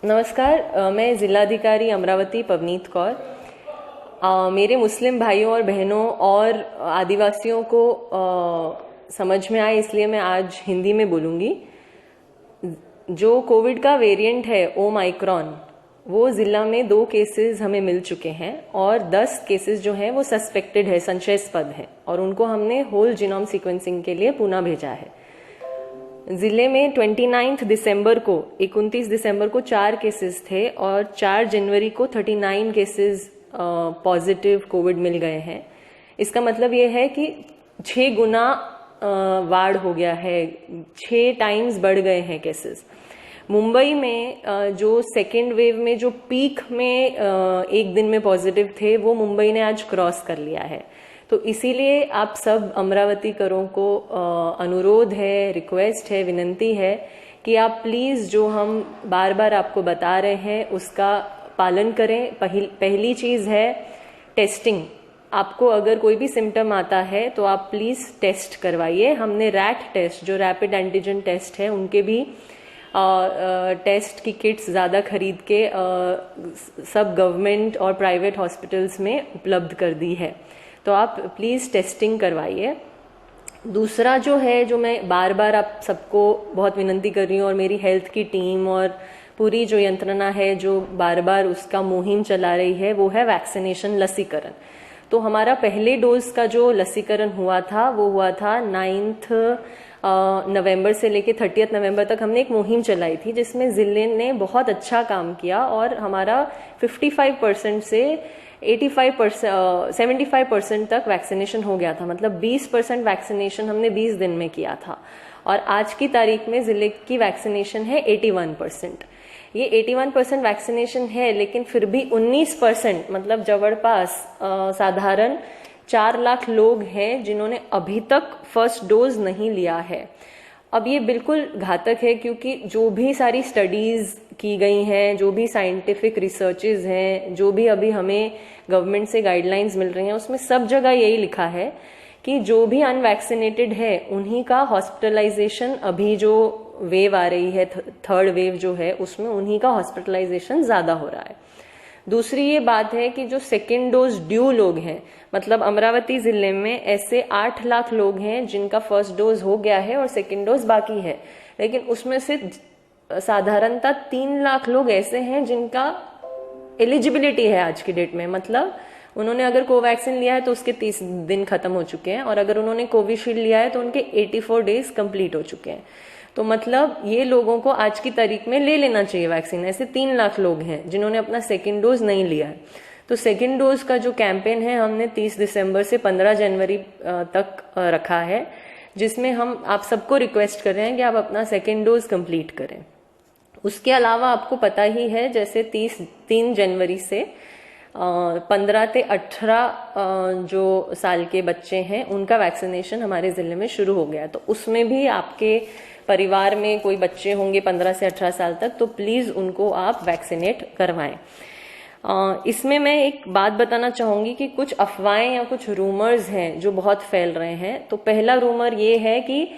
नमस्कार, मैं जिलाधिकारी अमरावती पवनीत कौर। मेरे मुस्लिम भाइयों और बहनों और आदिवासियों को समझ में आए इसलिए मैं आज हिंदी में बोलूँगी। जो कोविड का वेरिएंट है ओमाइक्रॉन, वो ज़िला में 2 केसेस हमें मिल चुके हैं और 10 केसेस जो हैं वो सस्पेक्टेड है, संशयास्पद है, और उनको हमने होल जीनोम सीक्वेंसिंग के लिए पुणे भेजा है। जिले में 29 दिसंबर को 4 केसेस थे और 4 जनवरी को 39 केसेस पॉजिटिव कोविड मिल गए हैं। इसका मतलब ये है कि 6 गुना वाढ़ हो गया है, 6 टाइम्स बढ़ गए हैं केसेस। मुंबई में जो सेकेंड वेव में जो पीक में एक दिन में पॉजिटिव थे, वो मुंबई ने आज क्रॉस कर लिया है। तो इसीलिए आप सब अमरावतीकरों को अनुरोध है, रिक्वेस्ट है, विनंती है कि आप प्लीज़ जो हम बार बार आपको बता रहे हैं उसका पालन करें। पहली चीज़ है टेस्टिंग। आपको अगर कोई भी सिम्टम आता है तो आप प्लीज़ टेस्ट करवाइए। हमने रैट टेस्ट, जो रैपिड एंटीजन टेस्ट है, उनके भी टेस्ट की किट्स ज़्यादा खरीद के सब गवर्नमेंट और प्राइवेट हॉस्पिटल्स में उपलब्ध कर दी है। तो आप प्लीज़ टेस्टिंग करवाइए। दूसरा जो है, जो मैं बार बार आप सबको बहुत विनंती कर रही हूँ और मेरी हेल्थ की टीम और पूरी जो यंत्रणा है जो बार बार उसका मुहिम चला रही है, वो है वैक्सीनेशन, लसीकरण। तो हमारा पहले डोज का जो लसीकरण हुआ था वो हुआ था 9 नवंबर से लेके 30 नवंबर तक हमने एक मुहिम चलाई थी, जिसमें जिले ने बहुत अच्छा काम किया और हमारा 55% से 75% तक वैक्सीनेशन हो गया था। मतलब 20% वैक्सीनेशन हमने 20 दिन में किया था और आज की तारीख में जिले की वैक्सीनेशन है 81%। ये 81% वैक्सीनेशन है, लेकिन फिर भी 19%, मतलब जवड़पास साधारण 4 लाख लोग हैं जिन्होंने अभी तक फर्स्ट डोज नहीं लिया है। अब ये बिल्कुल घातक है, क्योंकि जो भी सारी स्टडीज की गई हैं, जो भी साइंटिफिक रिसर्चेज हैं, जो भी अभी हमें गवर्नमेंट से गाइडलाइंस मिल रही हैं, उसमें सब जगह यही लिखा है कि जो भी अनवैक्सीनेटेड है उन्हीं का हॉस्पिटलाइजेशन, अभी जो वेव आ रही है, थर्ड वेव जो है, उसमें उन्हीं का हॉस्पिटलाइजेशन ज्यादा हो रहा है। दूसरी ये बात है कि जो सेकेंड डोज ड्यू लोग हैं, मतलब अमरावती जिले में ऐसे 8 लाख लोग हैं जिनका फर्स्ट डोज हो गया है और सेकेंड डोज बाकी है, लेकिन उसमें से साधारणतः 3 लाख लोग ऐसे हैं जिनका एलिजिबिलिटी है आज की डेट में। मतलब उन्होंने अगर कोवैक्सीन लिया है तो उसके 30 दिन खत्म हो चुके हैं, और अगर उन्होंने कोविशील्ड लिया है तो उनके 84 डेज कंप्लीट हो चुके हैं। तो मतलब ये लोगों को आज की तारीख में ले लेना चाहिए वैक्सीन। ऐसे 3 लाख लोग हैं जिन्होंने अपना सेकेंड डोज नहीं लिया है। तो सेकेंड डोज का जो कैंपेन है, हमने 30 दिसंबर से 15 जनवरी तक रखा है, जिसमें हम आप सबको रिक्वेस्ट कर रहे हैं कि आप अपना सेकेंड डोज कंप्लीट करें। उसके अलावा आपको पता ही है, जैसे 3 जनवरी से 15 से 18 जो साल के बच्चे हैं उनका वैक्सीनेशन हमारे जिले में शुरू हो गया। तो उसमें भी आपके परिवार में कोई बच्चे होंगे 15 से 18 साल तक, तो प्लीज उनको आप वैक्सीनेट करवाएं। इसमें मैं एक बात बताना चाहूंगी कि कुछ अफवाहें या कुछ रूमर्स हैं जो बहुत फैल रहे हैं। तो पहला रूमर ये है कि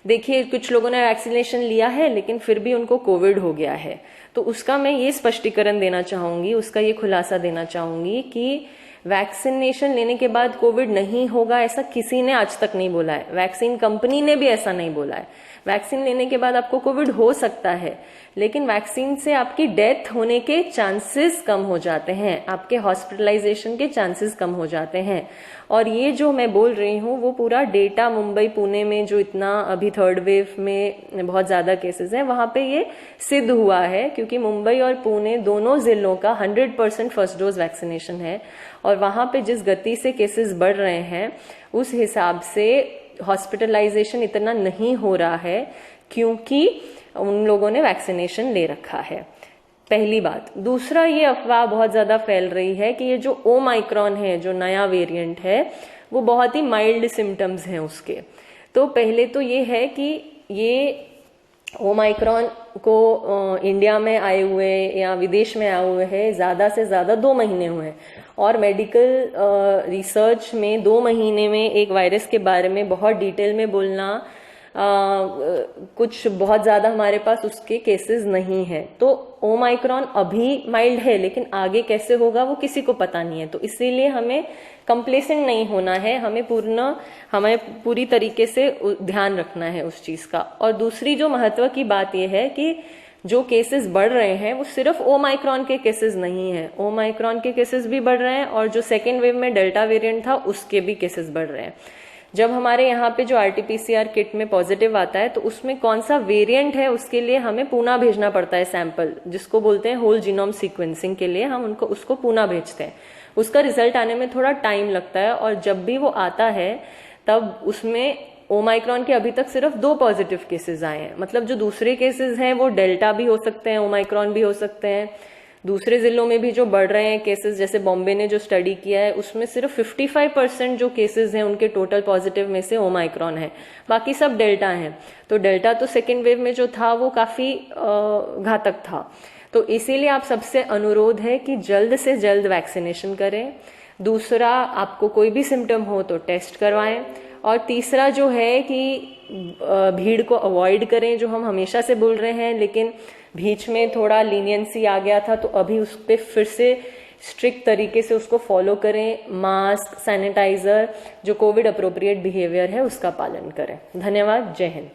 देखिए, कुछ लोगों ने वैक्सीनेशन लिया है लेकिन फिर भी उनको कोविड हो गया है। तो उसका मैं ये स्पष्टीकरण देना चाहूंगी, उसका ये खुलासा देना चाहूंगी कि वैक्सीनेशन लेने के बाद कोविड नहीं होगा, ऐसा किसी ने आज तक नहीं बोला है। वैक्सीन कंपनी ने भी ऐसा नहीं बोला है। वैक्सीन लेने के बाद आपको कोविड हो सकता है, लेकिन वैक्सीन से आपकी डेथ होने के चांसेस कम हो जाते हैं, आपके हॉस्पिटलाइजेशन के चांसेस कम हो जाते हैं। और ये जो मैं बोल रही हूँ वो पूरा डेटा मुंबई पुणे में जो इतना अभी थर्ड वेव में बहुत ज्यादा केसेस हैं, वहां पे ये सिद्ध हुआ है, क्योंकि मुंबई और पुणे दोनों जिलों का 100% फर्स्ट डोज वैक्सीनेशन है और वहां पे जिस गति से केसेस बढ़ रहे हैं उस हिसाब से हॉस्पिटलाइजेशन इतना नहीं हो रहा है, क्योंकि उन लोगों ने वैक्सीनेशन ले रखा है। पहली बात। दूसरा, ये अफवाह बहुत ज्यादा फैल रही है कि ये जो ओमाइक्रॉन है, जो नया वेरिएंट है, वो बहुत ही माइल्ड सिम्टम्स हैं उसके। तो पहले तो ये है कि ये ओमाइक्रॉन को इंडिया में आए हुए या विदेश में आए हुए हैं ज्यादा से ज्यादा 2 महीने हुए हैं, और मेडिकल रिसर्च में 2 महीने में एक वायरस के बारे में बहुत डिटेल में बोलना कुछ बहुत ज्यादा हमारे पास उसके केसेस नहीं है। तो ओमाइक्रॉन अभी माइल्ड है, लेकिन आगे कैसे होगा वो किसी को पता नहीं है। तो इसीलिए हमें कंप्लेसेंट नहीं होना है, हमें पूरी तरीके से ध्यान रखना है उस चीज का। और दूसरी जो महत्व की बात यह है कि जो केसेस बढ़ रहे हैं वो सिर्फ ओमाइक्रॉन के केसेस नहीं है, ओमाइक्रॉन के केसेस भी बढ़ रहे हैं और जो सेकेंड वेव में डेल्टा वेरिएंट था उसके भी केसेस बढ़ रहे हैं। जब हमारे यहाँ पे जो आरटीपीसीआर किट में पॉजिटिव आता है तो उसमें कौन सा वेरिएंट है उसके लिए हमें पुणे भेजना पड़ता है सैंपल, जिसको बोलते हैं होल जीनोम सीक्वेंसिंग के लिए हम उसको पुणे भेजते हैं। उसका रिजल्ट आने में थोड़ा टाइम लगता है और जब भी वो आता है तब उसमें ओमाइक्रॉन के अभी तक सिर्फ 2 पॉजिटिव केसेस आए हैं। मतलब जो दूसरे केसेस हैं वो डेल्टा भी हो सकते हैं, ओमाइक्रॉन भी हो सकते हैं। दूसरे जिलों में भी जो बढ़ रहे हैं केसेस, जैसे बॉम्बे ने जो स्टडी किया है उसमें सिर्फ 55% जो केसेस हैं उनके टोटल पॉजिटिव में से ओमाइक्रॉन है, बाकी सब डेल्टा हैं। तो डेल्टा तो सेकेंड वेव में जो था वो काफी घातक था। तो इसीलिए आप सबसे अनुरोध है कि जल्द से जल्द वैक्सीनेशन करें। दूसरा, आपको कोई भी सिम्टम हो तो टेस्ट करवाएं। और तीसरा जो है कि भीड़ को अवॉइड करें, जो हम हमेशा से बोल रहे हैं, लेकिन बीच में थोड़ा लीनियंसी आ गया था तो अभी उस पर फिर से स्ट्रिक्ट तरीके से उसको फॉलो करें। मास्क, सैनिटाइजर, जो कोविड अप्रोप्रिएट बिहेवियर है उसका पालन करें। धन्यवाद। जय हिंद।